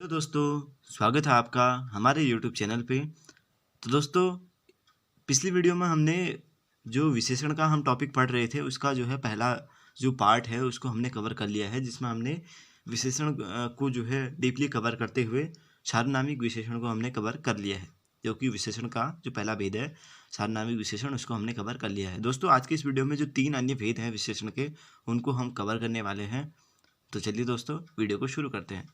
Hello दोस्तों, स्वागत है आपका हमारे यूट्यूब चैनल पे। तो दोस्तों, पिछली वीडियो में हमने जो विशेषण का हम टॉपिक पढ़ रहे थे उसका जो है पहला जो पार्ट है उसको हमने कवर कर लिया है, जिसमें हमने विशेषण को जो है डीपली कवर करते हुए सार्वनामिक विशेषण को हमने कवर कर लिया है, जो कि विशेषण का जो पहला भेद है सार्वनामिक विशेषण, उसको हमने कवर कर लिया है। दोस्तों, आज के इस वीडियो में जो 3 अन्य भेद हैं विशेषण के, उनको हम कवर करने वाले हैं। तो चलिए दोस्तों, वीडियो को शुरू करते हैं।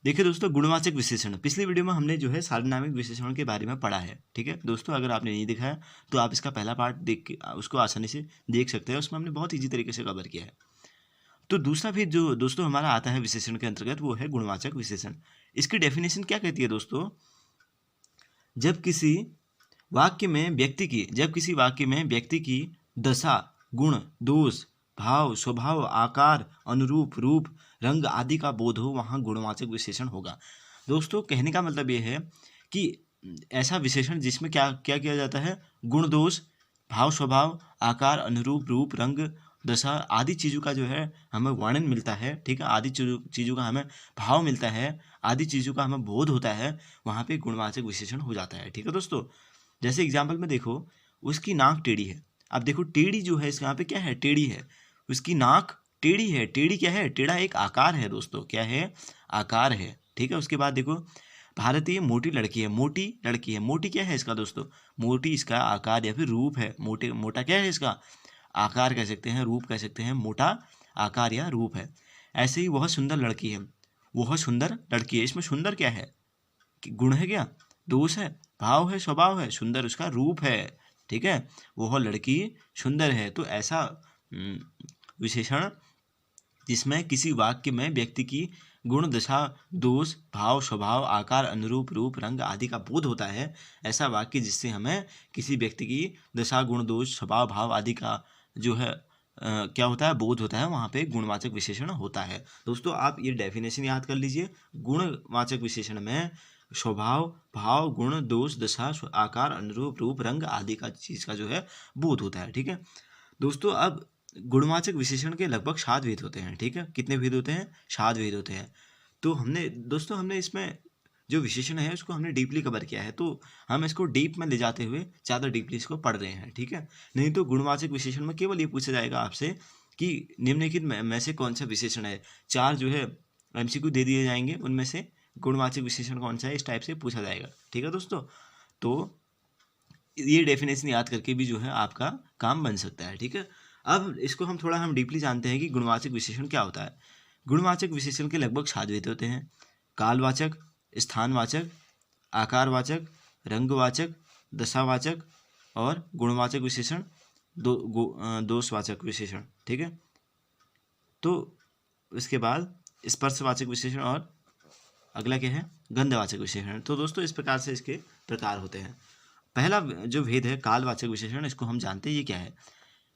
देखिए दोस्तों, गुणवाचक विशेषण, पिछली वीडियो में हमने जो है सार्वनामिक विशेषण के बारे में पढ़ा है। ठीक है दोस्तों, अगर आपने नहीं देखा है तो आप इसका पहला पार्ट देख के उसको आसानी से देख सकते हैं। उसमें हमने बहुत ईजी तरीके से कवर किया है। तो दूसरा भी जो दोस्तों हमारा आता है विशेषण के अंतर्गत, वो है गुणवाचक विशेषण। इसकी डेफिनेशन क्या कहती है दोस्तों? जब किसी वाक्य में व्यक्ति की दशा, गुण, दोष, भाव, स्वभाव, आकार, अनुरूप, रूप, रंग आदि का बोध हो, वहाँ गुणवाचक विशेषण होगा। दोस्तों, कहने का मतलब ये है कि ऐसा विशेषण जिसमें क्या क्या किया जाता है, गुण, दोष, भाव, स्वभाव, आकार, अनुरूप, रूप, रंग, दशा आदि चीज़ों का जो है हमें वर्णन मिलता है। ठीक है, आदि चीज़ों का हमें भाव मिलता है, आदि चीज़ों का हमें बोध होता है, वहाँ पे गुणवाचक विशेषण हो जाता है। ठीक है दोस्तों, जैसे एग्जाम्पल में देखो, उसकी नाक टेढ़ी है। अब देखो, टेढ़ी जो है इसके यहाँ पे क्या है, टेढ़ी है, उसकी नाक टेढ़ी है। टेढ़ी क्या है? टेढ़ा एक आकार है दोस्तों, क्या है? आकार है। ठीक है, उसके बाद देखो, भारतीय मोटी लड़की है। मोटी क्या है इसका दोस्तों? मोटी इसका आकार या फिर रूप है। मोटा क्या है इसका? आकार कह सकते हैं, रूप कह सकते हैं, मोटा आकार या रूप है। ऐसे ही वह सुंदर लड़की है। इसमें सुंदर क्या है? गुण है क्या? दोष है? भाव है? स्वभाव है? सुंदर उसका रूप है। ठीक है, वह लड़की सुंदर है। तो ऐसा विशेषण जिसमें किसी वाक्य में व्यक्ति की गुण, दशा, दोष, भाव, स्वभाव, आकार, अनुरूप, रूप, रंग आदि का बोध होता है, ऐसा वाक्य जिससे हमें किसी व्यक्ति की दशा, गुण, दोष, स्वभाव, भाव आदि का जो है क्या होता है, बोध होता है, वहाँ पे गुणवाचक विशेषण होता है। दोस्तों, आप ये डेफिनेशन याद कर लीजिए। गुणवाचक विशेषण में स्वभाव, भाव, गुण, दोष, दशा, आकार, अनुरूप, रूप, रंग आदि का चीज़ का जो है बोध होता है। ठीक है दोस्तों, अब गुणवाचक विशेषण के लगभग 7 भेद होते हैं। ठीक है, कितने भेद होते हैं? 7 भेद होते हैं। तो हमने इसमें जो विशेषण है उसको हमने डीपली कवर किया है, तो हम इसको डीप में ले जाते हुए ज़्यादा डीपली इसको पढ़ रहे हैं। ठीक है, नहीं तो गुणवाचक विशेषण में केवल ये पूछा जाएगा आपसे कि निम्नलिखित में से कौन सा विशेषण है। 4 जो है MCQ दे दिए जाएंगे, उनमें से गुणवाचक विशेषण कौन सा है, इस टाइप से पूछा जाएगा। ठीक है दोस्तों, तो ये डेफिनेशन याद करके भी जो है आपका काम बन सकता है। ठीक है, अब इसको हम डीपली जानते हैं कि गुणवाचक विशेषण क्या होता है। गुणवाचक विशेषण के लगभग 7 भेद होते हैं। कालवाचक, स्थानवाचक, आकारवाचक, रंगवाचक, दशावाचक और गुणवाचक विशेषण, दोषवाचक विशेषण। ठीक है, तो इसके बाद स्पर्शवाचक विशेषण और अगला क्या है, गंधवाचक विशेषण। तो दोस्तों, इस प्रकार से इसके प्रकार होते हैं। पहला जो भेद है कालवाचक विशेषण, इसको हम जानते हैं ये क्या है।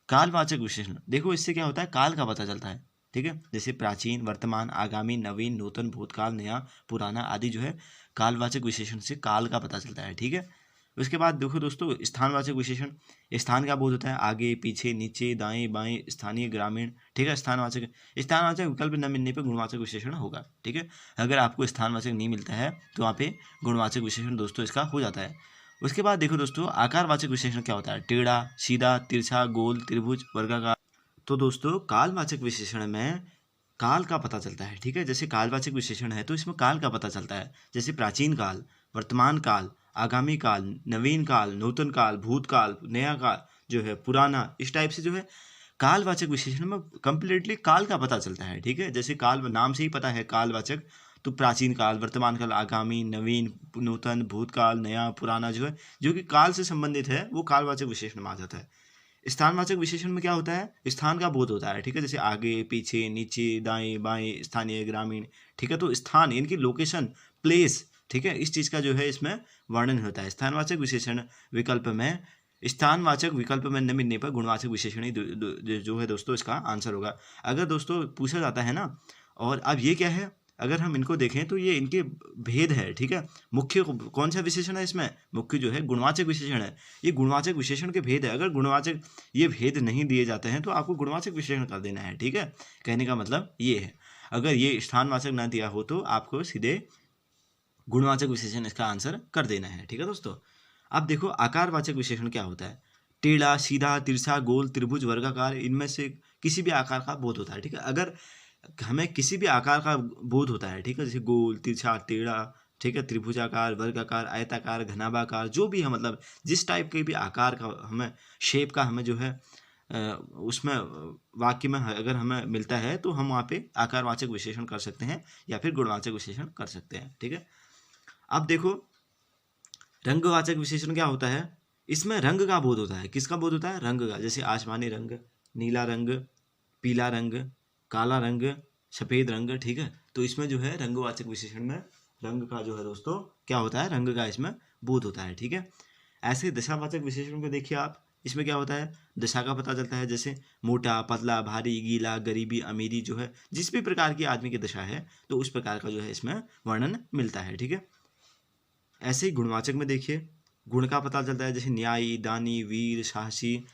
कालवाचक विशेषण, देखो इससे क्या होता है, काल का पता चलता है। ठीक है, जैसे प्राचीन, वर्तमान, आगामी, नवीन, नूतन, भूतकाल, नया, पुराना आदि जो है कालवाचक विशेषण से काल का पता चलता है। ठीक है, उसके बाद देखो दोस्तों, स्थानवाचक विशेषण, स्थान का बोध होता है, आगे, पीछे, नीचे, दाएं, बाएं, स्थानीय, ग्रामीण। ठीक है, स्थानवाचक विकल्प न मिलने पर गुणवाचक विशेषण होगा। ठीक है, अगर आपको स्थानवाचक नहीं मिलता है तो वहाँ पे गुणवाचक विशेषण दोस्तों इसका हो जाता है। उसके बाद देखो दोस्तों, आकारवाचक विशेषण क्या होता है, टेढ़ा, सीधा, तिरछा, गोल, त्रिभुज, वर्गाकार। तो दोस्तों, कालवाचक विशेषण में काल का पता चलता है। ठीक है, जैसे कालवाचक विशेषण है तो इसमें काल का पता चलता है, जैसे प्राचीन काल, वर्तमान काल, आगामी काल, नवीन काल, नूतन काल, भूतकाल, नया काल जो है, पुराना, इस टाइप से जो है कालवाचक विशेषण में कंप्लीटली काल का पता चलता है। ठीक है, जैसे काल नाम से ही पता है कालवाचक, तो प्राचीन काल, वर्तमान काल, आगामी, नवीन, नूतन, भूतकाल, नया, पुराना जो है, जो कि काल से संबंधित है, वो कालवाचक विशेषण में आ जाता है। स्थानवाचक विशेषण में क्या होता है, स्थान का बोध होता है। ठीक है, जैसे आगे, पीछे, नीचे, दाएं, बाएं, स्थानीय, ग्रामीण। ठीक है, तो स्थान इनकी लोकेशन, प्लेस। ठीक है, इस चीज़ का जो है इसमें वर्णन होता है। स्थानवाचक विशेषण विकल्प में, स्थानवाचक विकल्प में न मिलने पर गुणवाचक विशेषण ही जो है दोस्तों इसका आंसर होगा। अगर दोस्तों पूछा जाता है ना, और अब ये क्या है, अगर हम इनको देखें तो ये इनके भेद है। ठीक है, मुख्य कौन सा विशेषण है इसमें, मुख्य जो है गुणवाचक विशेषण है। ये गुणवाचक विशेषण के भेद है। अगर गुणवाचक ये भेद नहीं दिए जाते हैं तो आपको गुणवाचक विशेषण कर देना है। ठीक है, कहने का मतलब ये है। अगर ये स्थानवाचक ना दिया हो तो आपको सीधे गुणवाचक विशेषण इसका आंसर कर देना है। ठीक है दोस्तों। अब देखो आकारवाचक विशेषण क्या होता है। टेढ़ा, सीधा, तिरछा, गोल, त्रिभुज, वर्गाकार, इनमें से किसी भी आकार का बोध होता है। ठीक है, अगर हमें किसी भी आकार का बोध होता है, ठीक है, जैसे गोल, तिरछा, टेढ़ा, ठीक है, त्रिभुजाकार, वर्गाकार, आयताकार, घनाभाकार, जो भी है, मतलब जिस टाइप के भी आकार का हमें, शेप का हमें जो है उसमें वाक्य में अगर हमें मिलता है तो हम वहाँ पे आकारवाचक विशेषण कर सकते हैं या फिर गुणवाचक विशेषण कर सकते हैं। ठीक है। अब देखो रंगवाचक विशेषण क्या होता है। इसमें रंग का बोध होता है। किसका बोध होता है? रंग का। जैसे आसमानी रंग, नीला रंग, पीला रंग, काला रंग, सफ़ेद रंग। ठीक है, तो इसमें जो है रंगवाचक विशेषण में रंग का जो है दोस्तों क्या होता है, रंग का इसमें बोध होता है। ठीक है। ऐसे दशावाचक विशेषण को देखिए आप, इसमें क्या होता है, दशा का पता चलता है। जैसे मोटा, पतला, भारी, गीला, गरीबी, अमीरी, जो है जिस भी प्रकार की आदमी की दशा है तो उस प्रकार का जो है इसमें वर्णन मिलता है। ठीक है। ऐसे ही गुणवाचक में देखिए गुण का पता चलता है। जैसे न्यायी, दानी, वीर, साहसी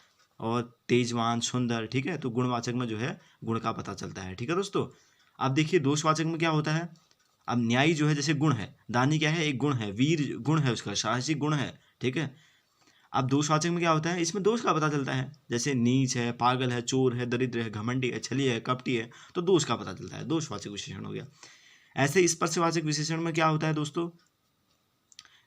और तेजवान, सुंदर। ठीक है, तो गुणवाचक में जो है गुण का पता चलता है। ठीक है दोस्तों। अब देखिए दोषवाचक में क्या होता है। अब न्यायी जो है जैसे गुण है, दानी क्या है, एक गुण है, वीर गुण है उसका, साहसी गुण है। ठीक है। अब दोषवाचक में क्या होता है, इसमें दोष का पता चलता है। जैसे नीच है, पागल है, चोर है, दरिद्र है, घमंडी है, छली है, कपटी है, तो दोष का पता चलता है, दोषवाचक विशेषण हो गया। ऐसे स्पर्शवाचक विशेषण में क्या होता है दोस्तों,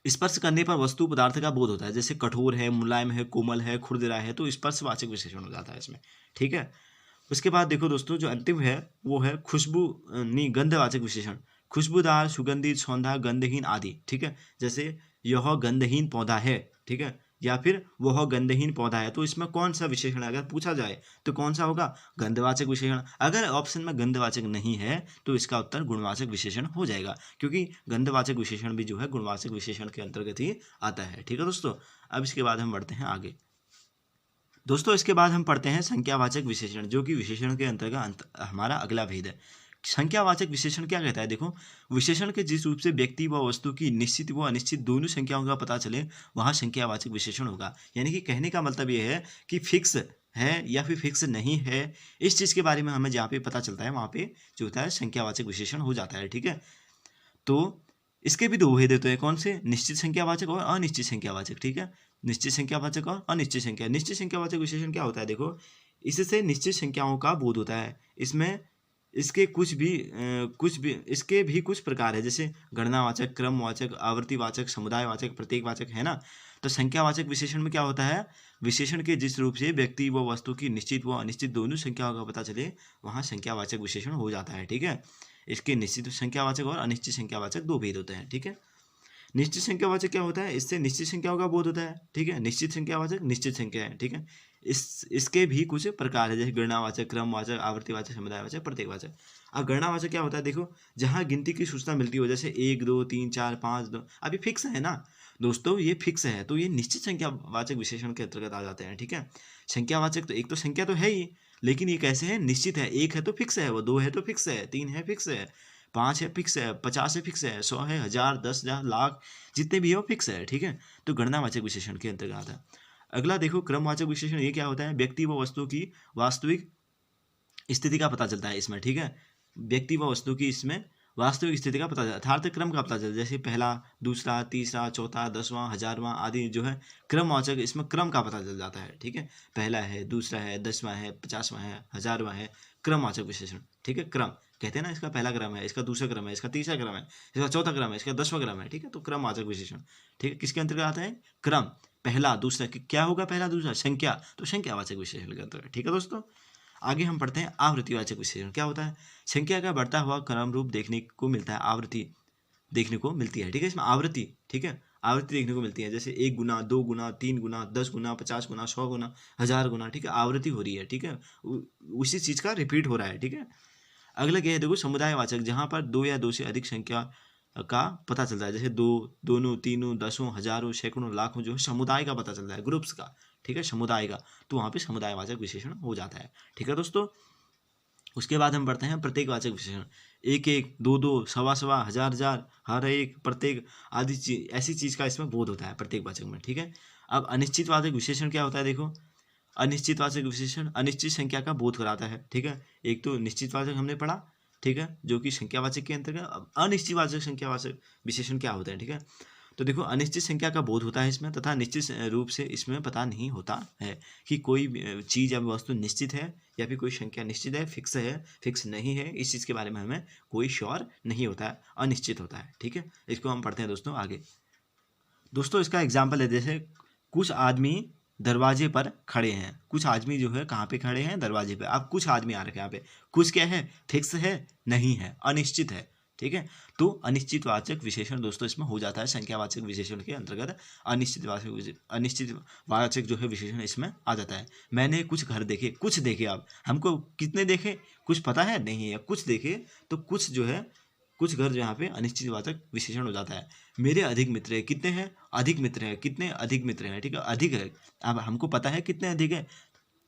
स्पर्श करने पर वस्तु पदार्थ का बोध होता है। जैसे कठोर है, मुलायम है, कोमल है, खुरदरा है, तो स्पर्शवाचक विशेषण हो जाता है इसमें। ठीक है। उसके बाद देखो दोस्तों जो अंतिम है वो है खुशबू नहीं गंधवाचक विशेषण। खुशबूदार, सुगंधित, सौंधा, गंधहीन आदि। ठीक है, जैसे यह गंधहीन पौधा है, ठीक है, या फिर वह गंधहीन पौधा है, तो इसमें कौन सा विशेषण अगर पूछा जाए तो कौन सा होगा, गंधवाचक विशेषण। अगर ऑप्शन में गंधवाचक नहीं है तो इसका उत्तर गुणवाचक विशेषण हो जाएगा, क्योंकि गंधवाचक विशेषण भी जो है गुणवाचक विशेषण के अंतर्गत ही आता है। ठीक है दोस्तों। अब इसके बाद हम बढ़ते हैं आगे। दोस्तों इसके बाद हम पढ़ते हैं संख्यावाचक विशेषण, जो कि विशेषण के अंतर्गत हमारा अगला भेद है। संख्यावाचक विशेषण क्या कहता है, देखो विशेषण के जिस रूप से व्यक्ति व वस्तु की निश्चित व अनिश्चित दोनों संख्याओं का पता चले वहाँ संख्यावाचक विशेषण होगा। यानी कि कहने का मतलब ये है कि फिक्स है या फिर फिक्स नहीं है, इस चीज़ के बारे में हमें जहाँ पे पता चलता है वहाँ पे जो होता है संख्यावाचक विशेषण हो जाता है। ठीक है। तो इसके भी दो भेद होते हैं, कौन से, निश्चित संख्यावाचक और अनिश्चित संख्यावाचक। ठीक है, निश्चित संख्यावाचक और अनिश्चित संख्या। निश्चित संख्यावाचक विशेषण क्या होता है, देखो इससे निश्चित संख्याओं का बोध होता है। इसमें इसके कुछ भी इसके भी कुछ प्रकार है। जैसे गणनावाचक, क्रमवाचक, आवर्तीवाचक, समुदायवाचक, प्रतीकवाचक, है ना। तो संख्यावाचक विशेषण में क्या होता है, विशेषण के जिस रूप से व्यक्ति व वस्तु की निश्चित व अनिश्चित दोनों संख्याओं का पता चले वहाँ संख्यावाचक विशेषण हो जाता है। ठीक है। इसके निश्चित संख्यावाचक और अनिश्चित संख्यावाचक दो भेद होते हैं। ठीक है। निश्चित संख्यावाचक क्या होता है, इससे निश्चित संख्याओं का बोध होता है। ठीक है, निश्चित संख्यावाचक निश्चित संख्या है। ठीक है। इसके भी कुछ प्रकार है। जैसे गणनावाचक, क्रमवाचक, आवर्तीवाचक, समुदायवाचक, प्रतीकवाचक। अब गणनावाचक क्या होता है, देखो जहाँ गिनती की सूचना मिलती हो, जैसे 1 2 3 4 5 2, अभी फिक्स है ना दोस्तों, ये फिक्स है, तो ये निश्चित संख्यावाचक विशेषण के अंतर्गत आ जाते हैं। ठीक है। संख्यावाचक तो एक तो संख्या तो है ही, लेकिन ये कैसे है, निश्चित है। 1 है तो फिक्स है, वो 2 है तो फिक्स है, 3 है फिक्स है, 5 है फिक्स है, 50 है फिक्स है, 100 है, 1000, 10,000, लाख, जितने भी है वो फिक्स है। ठीक है, तो गणनावाचक विशेषण के अंतर्गत आता है। अगला देखो क्रमवाचक विशेषण, ये क्या होता है, व्यक्ति व वस्तु की वास्तविक स्थिति का पता चलता है इसमें। ठीक है, व्यक्ति व वस्तु की इसमें वास्तविक स्थिति का पता चलता है, यथार्थ क्रम का पता चलता है। जैसे पहला, दूसरा, तीसरा, चौथा, 10वां, 1000वां आदि जो है क्रमवाचक, इसमें क्रम का पता चल जाता है। ठीक है, पहला है, दूसरा है, 10वां है, 50वां है, 1000वां है, क्रमवाचक विशेषण। ठीक है, क्रम कहते हैं ना, इसका पहला क्रम है, इसका दूसरा क्रम है, इसका तीसरा क्रम है, इसका चौथा क्रम है, इसका 10वां क्रम है। ठीक है, तो क्रमवाचक विशेषण। ठीक है, किसके अंतर्गत आता है, क्रम, पहला दूसरा, क्या होगा पहला दूसरा, संख्या, तो संख्यावाचक विशेषण के अंतर्गत। ठीक है दोस्तों। आगे हम पढ़ते हैं आवृत्तिवाचक विशेषण। क्या होता है, संख्या का बढ़ता हुआ क्रम रूप देखने को मिलता है, आवृत्ति देखने को मिलती है। ठीक है, इसमें आवृत्ति, ठीक है, आवृत्ति देखने को मिलती है। जैसे 1 गुना, 2 गुना, 3 गुना, 10 गुना, 50 गुना, 100 गुना, 1000 गुना। ठीक है, आवृत्ति हो रही है। ठीक है, उसी चीज़ का रिपीट हो रहा है। ठीक है। अगला क्या है, देखो समुदायवाचक, जहाँ पर 2 या 2 से अधिक संख्या का पता चलता है। जैसे 2, दोनों, तीनों, दसों, हजारों, सैकड़ों, लाखों, जो है समुदाय का पता चलता है, ग्रुप्स का। ठीक है, समुदाय का, तो वहाँ पे समुदायवाचक विशेषण हो जाता है। ठीक है दोस्तों। उसके बाद हम पढ़ते हैं प्रत्येकवाचक विशेषण। 1 1, 2 2, सवा सवा, हजार हजार, हर एक, प्रत्येक आदि चीज, ऐसी चीज़ का इसमें बोध होता है प्रत्येकवाचक में। ठीक है। अब अनिश्चितवाचक विशेषण क्या होता है, देखो अनिश्चितवाचक विशेषण अनिश्चित संख्या का बोध कराता है। ठीक है, एक तो निश्चितवाचक हमने पढ़ा, ठीक है, जो कि संख्यावाचक के अंतर्गत। अब अनिश्चितवाचक संख्यावाचक विशेषण क्या होते हैं, ठीक है। तो देखो, अनिश्चित संख्या का बोध होता है इसमें, तथा निश्चित रूप से इसमें पता नहीं होता है कि कोई चीज़ या वस्तु निश्चित है या फिर कोई संख्या निश्चित है, फिक्स नहीं है। इस चीज़ के बारे में हमें कोई श्योर नहीं होता है, अनिश्चित होता है, ठीक है। इसको हम पढ़ते हैं दोस्तों आगे। दोस्तों इसका एग्जाम्पल है, जैसे कुछ आदमी दरवाजे पर खड़े हैं। कुछ आदमी जो है कहाँ पे खड़े हैं, दरवाजे पे। अब कुछ आदमी आ रखे हैं यहाँ पे। कुछ क्या है, फिक्स है, नहीं है, अनिश्चित है, ठीक है। तो अनिश्चितवाचक विशेषण दोस्तों इसमें हो जाता है, संख्यावाचक विशेषण के अंतर्गत अनिश्चितवाचक जो है विशेषण इसमें आ जाता है। मैंने कुछ घर देखे, कुछ देखे। अब हमको कितने देखे कुछ पता है नहीं है, कुछ देखे, तो कुछ जो है कुछ घर यहाँ पे अनिश्चितवाचक विशेषण हो जाता है। मेरे अधिक मित्र है, कितने हैं, अधिक मित्र है, कितने अधिक मित्र हैं, ठीक है, अधिक है। अब हमको पता है कितने अधिक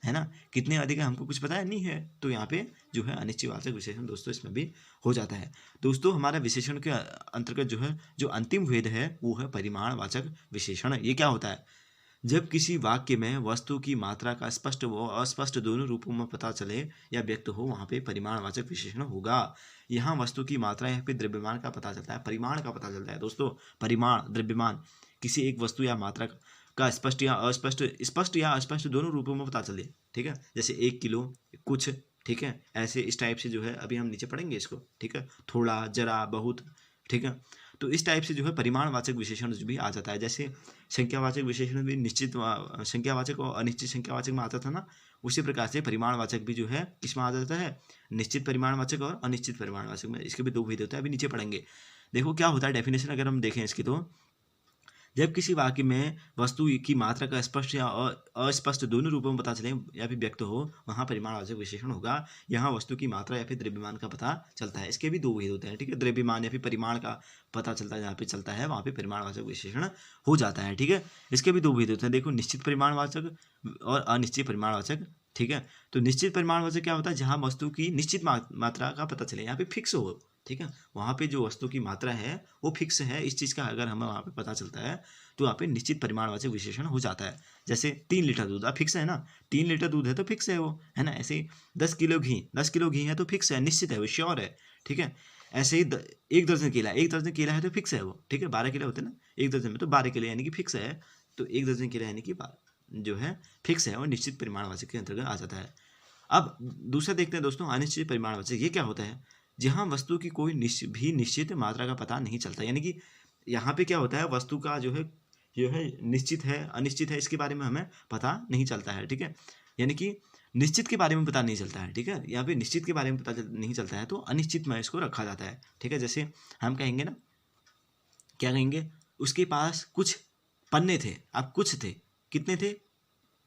है ना, कितने अधिक है हमको कुछ पता है नहीं है, तो यहाँ पे जो है अनिश्चितवाचक विशेषण दोस्तों इसमें भी हो जाता है। दोस्तों हमारा विशेषण के अंतर्गत जो है जो अंतिम भेद है वो है परिमाणवाचक विशेषण। ये क्या होता है, जब किसी वाक्य में वस्तु की मात्रा का स्पष्ट व अस्पष्ट दोनों रूपों में पता चले या व्यक्त हो, वहाँ पे परिमाणवाचक विशेषण होगा। यहाँ वस्तु की मात्रा या फिर द्रव्यमान का पता चलता है, परिमाण का पता चलता है दोस्तों। परिमाण, द्रव्यमान, किसी एक वस्तु या मात्रा का स्पष्ट या अस्पष्ट दोनों रूपों में पता चले, ठीक है। जैसे 1 किलो, कुछ, ठीक है, ऐसे इस टाइप से जो है अभी हम नीचे पढ़ेंगे इसको, ठीक है। थोड़ा, जरा, बहुत, ठीक है। तो इस टाइप से जो है परिमाणवाचक विशेषण भी आ जाता है। जैसे संख्यावाचक विशेषण भी निश्चित संख्यावाचक और अनिश्चित संख्यावाचक में आता था ना, उसी प्रकार से परिमाणवाचक भी जो है किसमें आ जाता है, निश्चित परिमाणवाचक और अनिश्चित परिमाणवाचक में। इसके भी दो भेद होते हैं, अभी नीचे पढ़ेंगे। देखो क्या होता है, डेफिनेशन अगर हम देखें इसकी, तो जब किसी वाक्य में वस्तु की मात्रा का स्पष्ट या अस्पष्ट दोनों रूपों में पता चले या फिर व्यक्त हो, वहाँ परिमाणवाचक विशेषण होगा। यहाँ वस्तु की मात्रा या फिर द्रव्यमान का पता चलता है। इसके भी दो भेद होते हैं, ठीक है। द्रव्यमान या फिर परिमाण का पता चलता है, जहाँ पे चलता है वहाँ पे परिमाणवाचक विशेषण हो जाता है, ठीक है। इसके भी दो भेद होते हैं, देखो, निश्चित परिमाणवाचक और अनिश्चित परिमाणवाचक, ठीक है। तो निश्चित परिमाणवाचक क्या होता है, जहाँ वस्तु की निश्चित मात्रा का पता चले, यहाँ पे फिक्स हो, ठीक है। वहाँ पे जो वस्तु की मात्रा है वो फिक्स है, इस चीज़ का अगर हमें वहाँ पे पता चलता है तो वहाँ पे निश्चित परिमाणवाचक विशेषण हो जाता है। जैसे 3 लीटर दूध, अब फिक्स है ना, 3 लीटर दूध है तो फिक्स है वो, है ना। ऐसे ही 10 किलो घी है तो फिक्स है, निश्चित है वो, श्योर है, ठीक है। ऐसे ही 1 दर्जन केला है तो फिक्स है वो, ठीक है। 12 केला होते हैं ना 1 दर्जन में, तो 12 केले यानी कि फिक्स है। तो 1 दर्जन केला यानी कि जो है फिक्स है और निश्चित परिमाणवाचक के अंतर्गत आ जाता है। अब दूसरा देखते हैं दोस्तों, अनिश्चित परिमाणवाचक। ये क्या होता है, जहाँ वस्तु की कोई निश्चित मात्रा का पता नहीं चलता। यानी कि यहाँ पे क्या होता है, वस्तु का जो है निश्चित है, अनिश्चित है, इसके बारे में हमें पता नहीं चलता है, ठीक है। यानी कि निश्चित के बारे में पता नहीं चलता है, ठीक है। यहाँ पे निश्चित के बारे में पता नहीं चलता है तो अनिश्चित में इसको रखा जाता है, ठीक है। जैसे हम कहेंगे ना, क्या कहेंगे, उसके पास कुछ पन्ने थे, अब कुछ थे, कितने थे,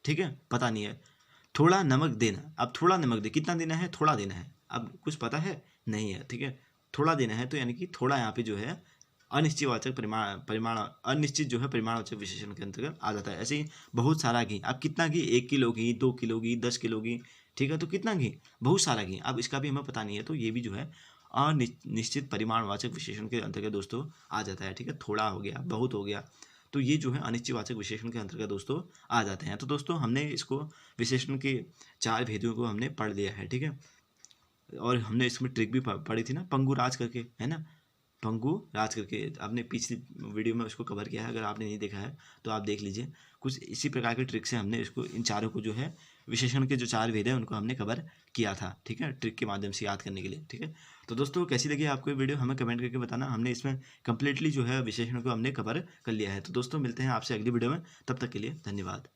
ठीक है, पता नहीं है। थोड़ा नमक देना, अब थोड़ा नमक दे, कितना देना है, थोड़ा देना है, अब कुछ पता है नहीं है, ठीक है, थोड़ा देना है। तो यानी कि थोड़ा यहाँ पे जो है अनिश्चितवाचक परिमाण अनिश्चित जो है परिमाणवाचक विशेषण के अंतर्गत आ जाता है। ऐसे ही बहुत सारा घी, अब कितना घी, 1 किलो घी, 2 किलो घी, 10 किलो घी, ठीक है। तो कितना घी, बहुत सारा घी, अब इसका भी हमें पता नहीं है, तो ये भी जो है अनिश्चित परिमाणवाचक विशेषण के अंतर्गत दोस्तों आ जाता है, ठीक है। थोड़ा हो गया, बहुत हो गया, तो ये जो है अनिश्चितवाचक विशेषण के अंतर्गत दोस्तों आ जाते हैं। तो दोस्तों हमने इसको विशेषण के 4 भेदों को हमने पढ़ लिया है, ठीक है। और हमने इसमें ट्रिक भी पढ़ी थी ना, पंगु राज करके, है ना, पंगु राज करके, आपने पिछली वीडियो में उसको कवर किया है, अगर आपने नहीं देखा है तो आप देख लीजिए। कुछ इसी प्रकार के ट्रिक से हमने इसको, इन चारों को जो है विशेषण के जो 4 भेद हैं उनको हमने कवर किया था, ठीक है, ट्रिक के माध्यम से याद करने के लिए, ठीक है। तो दोस्तों कैसी लगी आपको ये वीडियो, हमें कमेंट करके बताना। हमने इसमें कंप्लीटली जो है विशेषण को हमने कवर कर लिया है। तो दोस्तों मिलते हैं आपसे अगली वीडियो में, तब तक के लिए धन्यवाद।